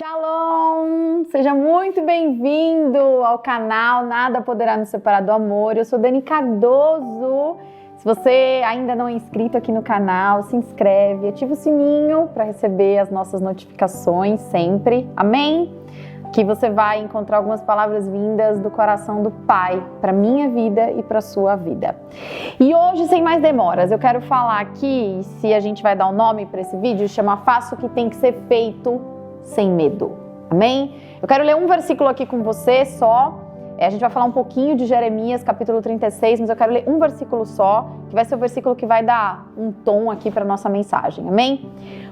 Shalom! Seja muito bem-vindo ao canal Nada Poderá Nos Separar do Amor. Eu sou Dani Cardoso. Se você ainda não é inscrito aqui no canal, se inscreve, ativa o sininho para receber as nossas notificações sempre. Amém? Aqui você vai encontrar algumas palavras vindas do coração do Pai para minha vida e para sua vida. E hoje, sem mais demoras, eu quero falar aqui, se a gente vai dar um nome para esse vídeo, chama Faça o que tem que ser feito sem medo. Amém? Eu quero ler um versículo aqui com você só. A gente vai falar um pouquinho de Jeremias, capítulo 36, mas eu quero ler um versículo só, que vai ser o versículo que vai dar um tom aqui para nossa mensagem. Amém?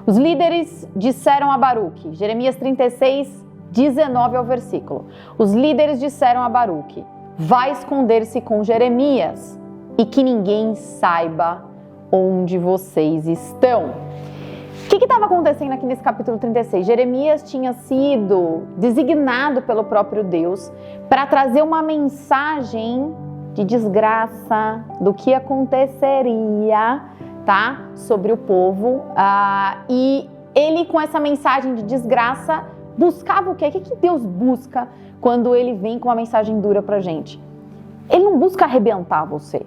Os líderes disseram a Baruque, Jeremias 36, 19 é o versículo. Os líderes disseram a Baruque: vai esconder-se com Jeremias e que ninguém saiba onde vocês estão. O que estava acontecendo aqui nesse capítulo 36? Jeremias tinha sido designado pelo próprio Deus para trazer uma mensagem de desgraça do que aconteceria, tá? Sobre o povo. E ele, com essa mensagem de desgraça, buscava o quê? O que Deus busca quando ele vem com uma mensagem dura pra gente? Ele não busca arrebentar você.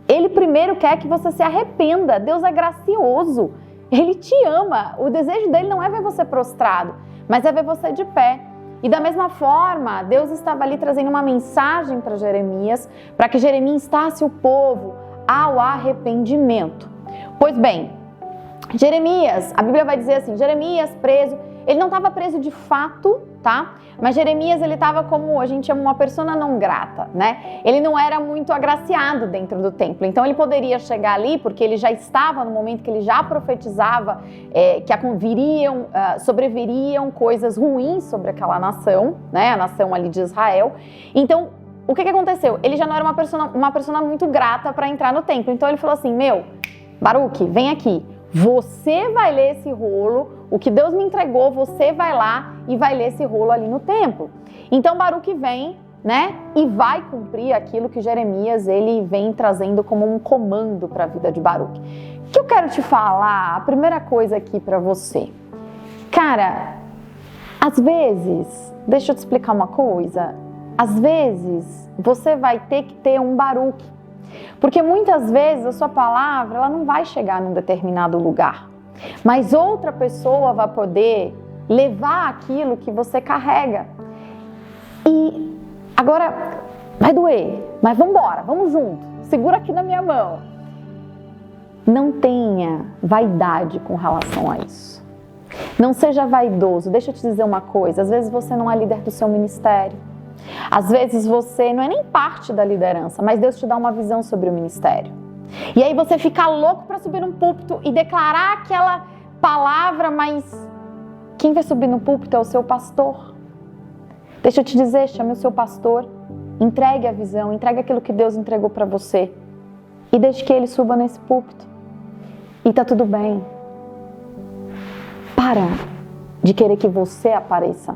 Ele primeiro quer que você se arrependa. Deus é gracioso. Ele te ama. O desejo dele não é ver você prostrado, mas é ver você de pé. E da mesma forma, Deus estava ali trazendo uma mensagem para Jeremias, para que Jeremias instasse o povo ao arrependimento. Pois bem, Jeremias, a Bíblia vai dizer assim, Jeremias preso, ele não estava preso de fato, tá? Mas Jeremias, ele estava como a gente chama uma persona não grata, né? Ele não era muito agraciado dentro do templo. Então ele poderia chegar ali, porque ele já estava no momento que ele já profetizava que sobreviriam coisas ruins sobre aquela nação, né? A nação ali de Israel. Então, o que aconteceu? Ele já não era uma persona muito grata para entrar no templo. Então ele falou assim, Baruque, vem aqui. Você vai ler esse rolo, o que Deus me entregou, você vai lá e vai ler esse rolo ali no templo. Então Baruque vem, né, e vai cumprir aquilo que Jeremias, ele vem trazendo como um comando para a vida de Baruque. O que eu quero te falar, a primeira coisa aqui para você. Cara, às vezes, deixa eu te explicar uma coisa, às vezes você vai ter que ter um Baruque. Porque muitas vezes a sua palavra ela não vai chegar num determinado lugar, mas outra pessoa vai poder levar aquilo que você carrega. E agora vai doer, mas vamos embora, vamos junto, segura aqui na minha mão. Não tenha vaidade com relação a isso. Não seja vaidoso. Deixa eu te dizer uma coisa, às vezes você não é líder do seu ministério. Às vezes você não é nem parte da liderança, mas Deus te dá uma visão sobre o ministério. E aí você fica louco para subir num púlpito e declarar aquela palavra, mas quem vai subir no púlpito é o seu pastor. Deixa eu te dizer, chame o seu pastor, entregue a visão, entregue aquilo que Deus entregou para você e deixe que ele suba nesse púlpito. E tá tudo bem. Para de querer que você apareça.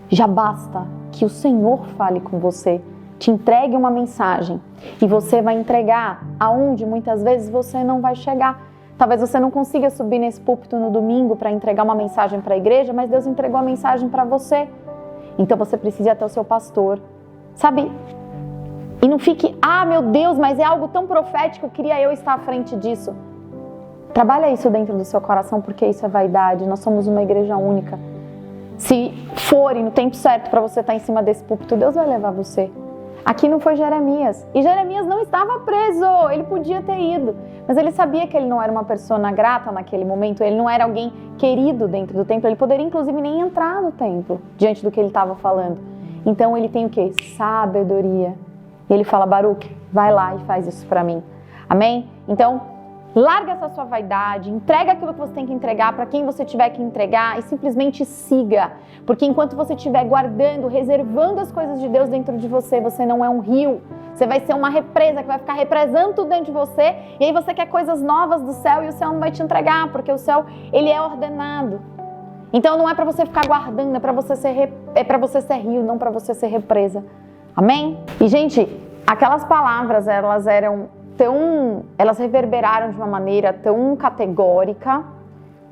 Já basta que o Senhor fale com você, te entregue uma mensagem e você vai entregar aonde muitas vezes você não vai chegar. Talvez você não consiga subir nesse púlpito no domingo para entregar uma mensagem para a igreja, mas Deus entregou a mensagem para você. Então você precisa ir até o seu pastor, sabe? E não fique, meu Deus, mas é algo tão profético, queria eu estar à frente disso. Trabalha isso dentro do seu coração, porque isso é vaidade, nós somos uma igreja única. Se forem no tempo certo para você estar em cima desse púlpito, Deus vai levar você. Aqui não foi Jeremias. E Jeremias não estava preso. Ele podia ter ido. Mas ele sabia que ele não era uma persona grata naquele momento. Ele não era alguém querido dentro do templo. Ele poderia, inclusive, nem entrar no templo diante do que ele estava falando. Então, ele tem o quê? Sabedoria. E ele fala, Baruque, vai lá e faz isso para mim. Amém? Então, larga essa sua vaidade, entrega aquilo que você tem que entregar para quem você tiver que entregar e simplesmente siga. Porque enquanto você estiver guardando, reservando as coisas de Deus dentro de você, você não é um rio. Você vai ser uma represa que vai ficar represando tudo dentro de você. E aí você quer coisas novas do céu e o céu não vai te entregar, porque o céu, ele é ordenado. Então não é para você ficar guardando, é para você ser rio, não para você ser represa. Amém? E gente, aquelas palavras, elas reverberaram de uma maneira tão categórica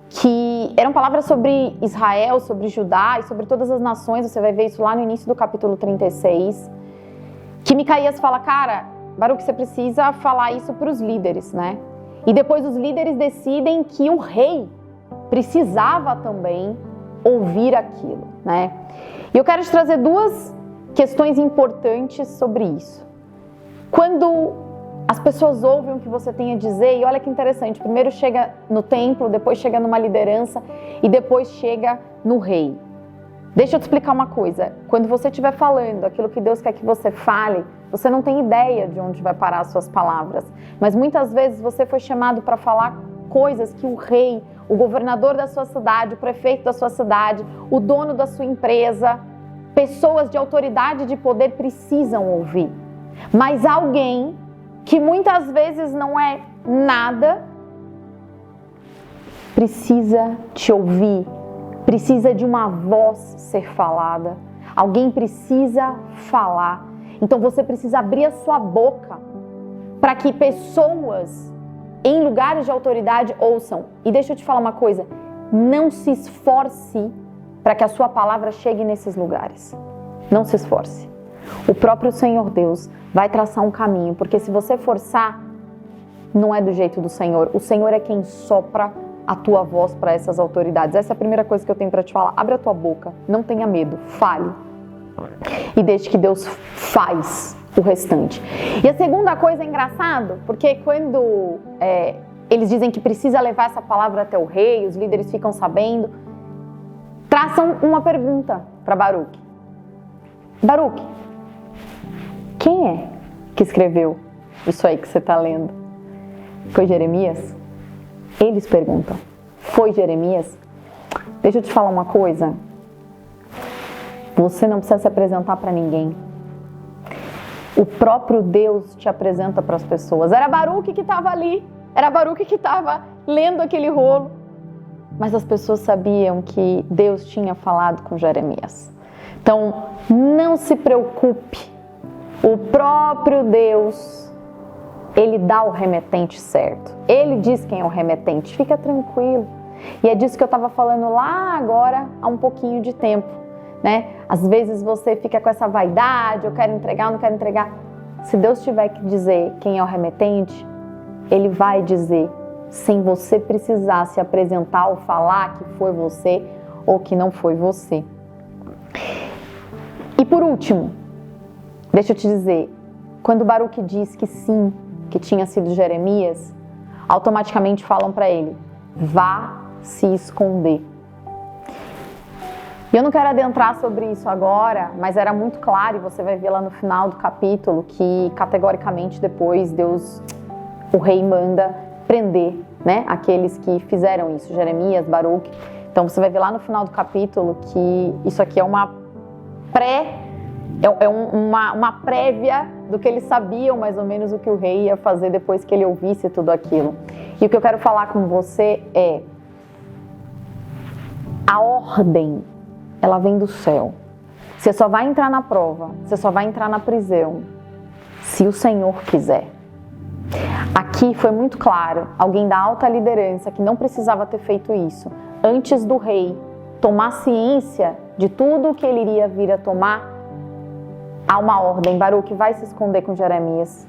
que eram palavras sobre Israel, sobre Judá e sobre todas as nações. Você vai ver isso lá no início do capítulo 36, que Micaías fala, cara, Baruque, você precisa falar isso para os líderes, né? E depois os líderes decidem que o rei precisava também ouvir aquilo, né? E eu quero te trazer duas questões importantes sobre isso. Quando as pessoas ouvem o que você tem a dizer, e olha que interessante, primeiro chega no templo, depois chega numa liderança e depois chega no rei. Deixa eu te explicar uma coisa, quando você estiver falando aquilo que Deus quer que você fale, você não tem ideia de onde vai parar as suas palavras, mas muitas vezes você foi chamado para falar coisas que o rei, o governador da sua cidade, o prefeito da sua cidade, o dono da sua empresa, pessoas de autoridade e de poder precisam ouvir. Mas alguém que muitas vezes não é nada, precisa te ouvir, precisa de uma voz ser falada, alguém precisa falar. Então você precisa abrir a sua boca para que pessoas em lugares de autoridade ouçam. E deixa eu te falar uma coisa, não se esforce para que a sua palavra chegue nesses lugares. Não se esforce. O próprio Senhor Deus vai traçar um caminho, porque se você forçar, não é do jeito do Senhor. O Senhor é quem sopra a tua voz para essas autoridades. Essa é a primeira coisa que eu tenho para te falar. Abre a tua boca, não tenha medo, fale. E deixe que Deus faz o restante. E a segunda coisa é engraçado, porque quando eles dizem que precisa levar essa palavra até o rei, os líderes ficam sabendo, traçam uma pergunta para Baruque. Baruque, quem é que escreveu isso aí que você está lendo? Foi Jeremias? Eles perguntam, foi Jeremias? Deixa eu te falar uma coisa. Você não precisa se apresentar para ninguém. O próprio Deus te apresenta para as pessoas. Era Baruque que estava ali, era Baruque que estava lendo aquele rolo. Mas as pessoas sabiam que Deus tinha falado com Jeremias. Então, não se preocupe. O próprio Deus, Ele dá o remetente certo. Ele diz quem é o remetente. Fica tranquilo. E é disso que eu estava falando lá agora, há um pouquinho de tempo, né? Às vezes você fica com essa vaidade, eu quero entregar, eu não quero entregar. Se Deus tiver que dizer quem é o remetente, Ele vai dizer, sem você precisar se apresentar ou falar que foi você ou que não foi você. E por último, deixa eu te dizer, quando Baruque diz que sim, que tinha sido Jeremias, automaticamente falam para ele, vá se esconder. E eu não quero adentrar sobre isso agora, mas era muito claro, e você vai ver lá no final do capítulo, que categoricamente depois o rei manda prender, né, aqueles que fizeram isso, Jeremias, Baruque. Então você vai ver lá no final do capítulo que isso aqui é uma prévia do que eles sabiam mais ou menos o que o rei ia fazer depois que ele ouvisse tudo aquilo. E o que eu quero falar com você é a ordem, ela vem do céu. Você só vai entrar na prova, você só vai entrar na prisão se o Senhor quiser. Aqui foi muito claro, alguém da alta liderança que não precisava ter feito isso, antes do rei tomar ciência de tudo o que ele iria vir a tomar, há uma ordem, Baruque vai se esconder com Jeremias.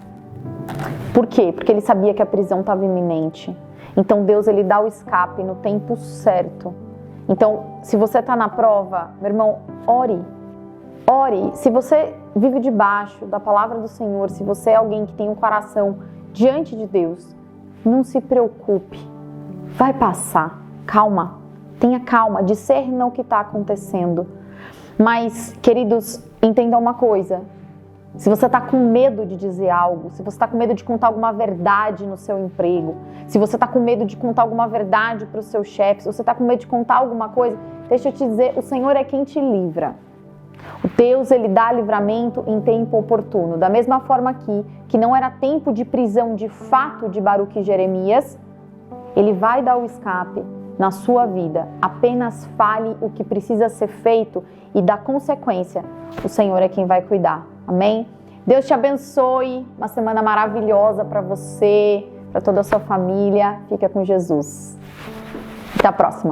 Por quê? Porque ele sabia que a prisão estava iminente. Então Deus, ele dá o escape no tempo certo. Então, se você está na prova, meu irmão, ore. Ore. Se você vive debaixo da palavra do Senhor, se você é alguém que tem um coração diante de Deus, não se preocupe. Vai passar. Calma. Tenha calma. Discerna o que está acontecendo. Mas, queridos, entendam uma coisa. Se você está com medo de dizer algo, se você está com medo de contar alguma verdade no seu emprego, se você está com medo de contar alguma verdade para o seu chefe, se você está com medo de contar alguma coisa, deixa eu te dizer, o Senhor é quem te livra. O Deus, ele dá livramento em tempo oportuno. Da mesma forma que não era tempo de prisão de fato de Baruque e Jeremias, ele vai dar o escape na sua vida. Apenas fale o que precisa ser feito e da consequência, o Senhor é quem vai cuidar. Amém? Deus te abençoe. Uma semana maravilhosa para você, para toda a sua família. Fica com Jesus. Até a próxima!